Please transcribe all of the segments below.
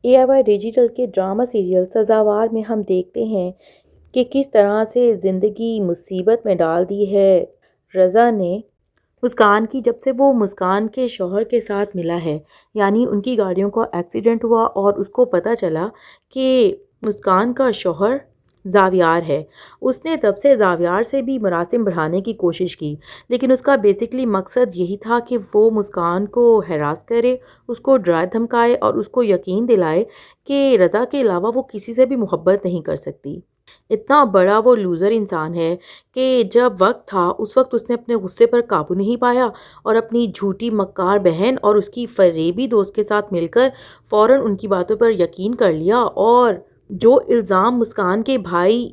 AIY digital کے drama serial سزاوار میں ہم دیکھتے ہیں کہ کس طرح سے زندگی مصیبت میں ڈال دی ہے رضا نے مسکان کی، جب سے وہ مسکان کے شوہر کے ساتھ ملا ہے۔ یعنی ان کی گاڑیوں کا ایکسیڈنٹ ہوا اور اس کو پتہ چلا کہ مسکان کا شوہر زاویار ہے۔ اس نے تب سے زاویار سے بھی مراسم بڑھانے کی کوشش کی، لیکن اس کا بیسکلی مقصد یہی تھا کہ وہ مسکان کو ہراس کرے، اس کو ڈرائے دھمکائے اور اس کو یقین دلائے کہ رضا کے علاوہ وہ کسی سے بھی محبت نہیں کر سکتی۔ اتنا بڑا وہ لوزر انسان ہے کہ جب وقت تھا اس وقت اس نے اپنے غصے پر قابو نہیں پایا اور اپنی جھوٹی مکار بہن اور اس کی فریبی دوست کے ساتھ مل کر فوراً ان کی باتوں پر یقین کر لیا، اور جو الزام مسکان کے بھائی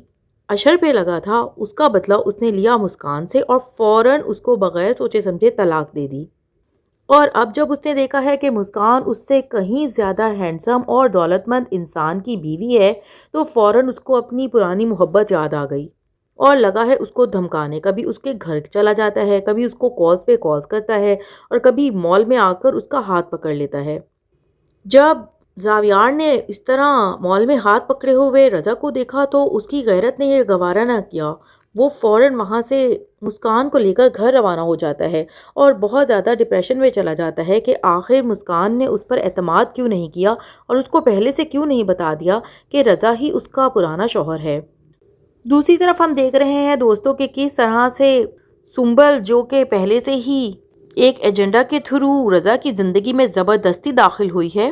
اشر پہ لگا تھا اس کا بدلہ اس نے لیا مسکان سے اور فوراً اس کو بغیر سوچے سمجھے طلاق دے دی۔ اور اب جب اس نے دیکھا ہے کہ مسکان اس سے کہیں زیادہ ہینڈسم اور دولت مند انسان کی بیوی ہے تو فوراً اس کو اپنی پرانی محبت یاد آ گئی اور لگا ہے اس کو دھمکانے۔ کبھی اس کے گھر چلا جاتا ہے، کبھی اس کو کالز پہ کالز کرتا ہے اور کبھی مال میں آ کر اس کا ہاتھ پکڑ لیتا ہے۔ جب زاویار نے اس طرح مال میں ہاتھ پکڑے ہوئے رضا کو دیکھا تو اس کی غیرت نے یہ گوارا نہ کیا، وہ فوراً وہاں سے مسکان کو لے کر گھر روانہ ہو جاتا ہے اور بہت زیادہ ڈپریشن میں چلا جاتا ہے کہ آخر مسکان نے اس پر اعتماد کیوں نہیں کیا اور اس کو پہلے سے کیوں نہیں بتا دیا کہ رضا ہی اس کا پرانا شوہر ہے۔ دوسری طرف ہم دیکھ رہے ہیں دوستوں کہ کس طرح سے سنبل، جو کہ پہلے سے ہی ایک ایجنڈا کے تھرو رضا کی زندگی میں زبردستی داخل ہوئی ہے،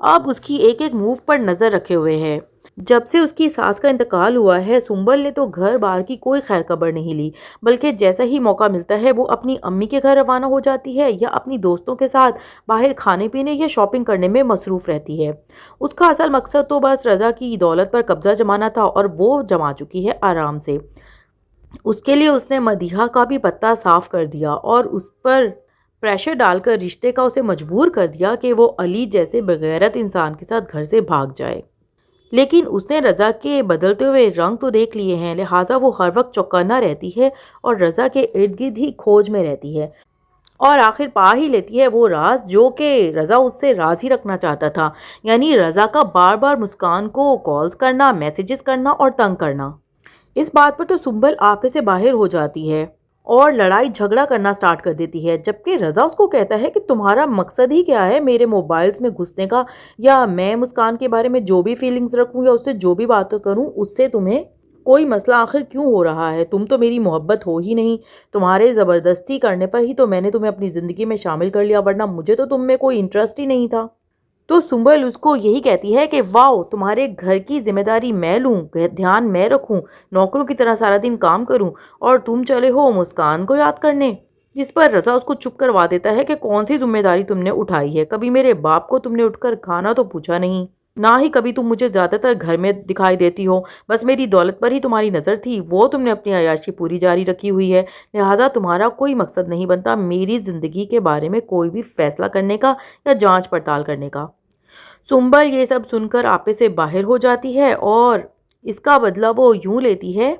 اب اس کی ایک ایک موو پر نظر رکھے ہوئے ہے۔ جب سے اس کی ساس کا انتقال ہوا ہے سنبل نے تو گھر بار کی کوئی خیر خبر نہیں لی، بلکہ جیسا ہی موقع ملتا ہے وہ اپنی امی کے گھر روانہ ہو جاتی ہے یا اپنی دوستوں کے ساتھ باہر کھانے پینے یا شاپنگ کرنے میں مصروف رہتی ہے۔ اس کا اصل مقصد تو بس رضا کی دولت پر قبضہ جمانا تھا اور وہ جما چکی ہے آرام سے۔ اس کے لیے اس نے مدیحہ کا بھی پتہ صاف کر دیا اور اس پر پریشر ڈال کر رشتے کا اسے مجبور کر دیا کہ وہ علی جیسے بغیرت انسان کے ساتھ گھر سے بھاگ جائے۔ لیکن اس نے رضا کے بدلتے ہوئے رنگ تو دیکھ لیے ہیں، لہٰذا وہ ہر وقت چوکنا رہتی ہے اور رضا کے ارد گرد ہی کھوج میں رہتی ہے اور آخر پا ہی لیتی ہے وہ راز جو کہ رضا اس سے راز ہی رکھنا چاہتا تھا، یعنی رضا کا بار بار مسکان کو کالز کرنا، میسیجز کرنا اور تنگ کرنا۔ اس بات پر تو سنبل آپے سے باہر ہو جاتی ہے اور لڑائی جھگڑا کرنا سٹارٹ کر دیتی ہے، جبکہ رضا اس کو کہتا ہے کہ تمہارا مقصد ہی کیا ہے میرے موبائلز میں گھسنے کا، یا میں مسکان کے بارے میں جو بھی فیلنگز رکھوں یا اس سے جو بھی باتیں کروں اس سے تمہیں کوئی مسئلہ آخر کیوں ہو رہا ہے؟ تم تو میری محبت ہو ہی نہیں، تمہارے زبردستی کرنے پر ہی تو میں نے تمہیں اپنی زندگی میں شامل کر لیا، ورنہ مجھے تو تم میں کوئی انٹرسٹ ہی نہیں تھا۔ تو سنبل اس کو یہی کہتی ہے کہ واؤ، تمہارے گھر کی ذمہ داری میں لوں، دھیان میں رکھوں، نوکروں کی طرح سارا دن کام کروں، اور تم چلے ہو مسکان کو یاد کرنے۔ جس پر رضا اس کو چپ کروا دیتا ہے کہ کون سی ذمہ داری تم نے اٹھائی ہے؟ کبھی میرے باپ کو تم نے اٹھ کر کھانا تو پوچھا نہیں، نہ ہی کبھی تم مجھے زیادہ تر گھر میں دکھائی دیتی ہو، بس میری دولت پر ہی تمہاری نظر تھی، وہ تم نے اپنی عیاشی پوری جاری رکھی ہوئی ہے، لہٰذا تمہارا کوئی مقصد نہیں بنتا میری زندگی کے بارے میں کوئی بھی فیصلہ کرنے کا یا جانچ پڑتال کرنے کا۔ سنبل یہ سب سن کر آپے سے باہر ہو جاتی ہے اور اس کا بدلہ وہ یوں لیتی ہے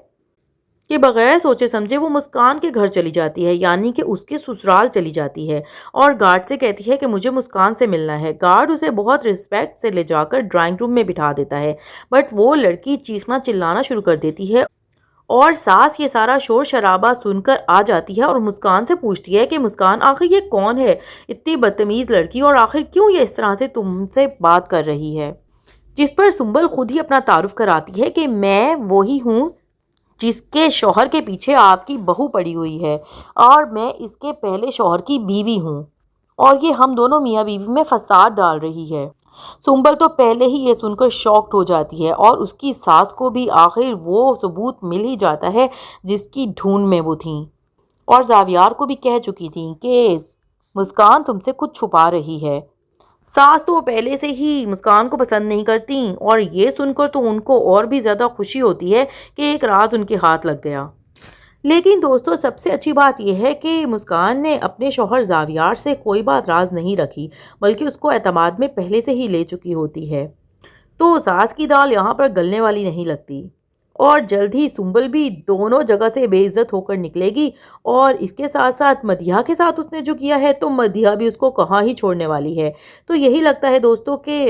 کہ بغیر سوچے سمجھے وہ مسکان کے گھر چلی جاتی ہے، یعنی کہ اس کے سسرال چلی جاتی ہے اور گارڈ سے کہتی ہے کہ مجھے مسکان سے ملنا ہے۔ گارڈ اسے بہت رسپیکٹ سے لے جا کر ڈرائنگ روم میں بٹھا دیتا ہے، بٹ وہ لڑکی چیخنا چلانا شروع کر دیتی ہے اور ساس یہ سارا شور شرابہ سن کر آ جاتی ہے اور مسکان سے پوچھتی ہے کہ مسکان آخر یہ کون ہے، اتنی بدتمیز لڑکی، اور آخر کیوں یہ اس طرح سے تم سے بات کر رہی ہے؟ جس پر سنبل خود ہی اپنا تعارف کراتی ہے کہ میں وہی ہوں جس کے شوہر کے پیچھے آپ کی بہو پڑی ہوئی ہے اور میں اس کے پہلے شوہر کی بیوی ہوں اور یہ ہم دونوں میاں بیوی میں فساد ڈال رہی ہے۔ سنبل تو پہلے ہی یہ سن کر شاکڈ ہو جاتی ہے اور اس کی ساس کو بھی آخر وہ ثبوت مل ہی جاتا ہے جس کی ڈھونڈ میں وہ تھیں، اور زاویار کو بھی کہہ چکی تھیں کہ مسکان تم سے کچھ چھپا رہی ہے۔ ساس تو پہلے سے ہی مسکان کو پسند نہیں کرتی اور یہ سن کر تو ان کو اور بھی زیادہ خوشی ہوتی ہے کہ ایک راز ان کے ہاتھ لگ گیا۔ لیکن دوستو سب سے اچھی بات یہ ہے کہ مسکان نے اپنے شوہر زاویار سے کوئی بات راز نہیں رکھی، بلکہ اس کو اعتماد میں پہلے سے ہی لے چکی ہوتی ہے، تو ساس کی دال یہاں پر گلنے والی نہیں لگتی اور جلد ہی سنبل بھی دونوں جگہ سے بے عزت ہو کر نکلے گی، اور اس کے ساتھ ساتھ مدیحہ کے ساتھ اس نے جو کیا ہے تو مدیحہ بھی اس کو کہاں ہی چھوڑنے والی ہے۔ تو یہی لگتا ہے دوستو کہ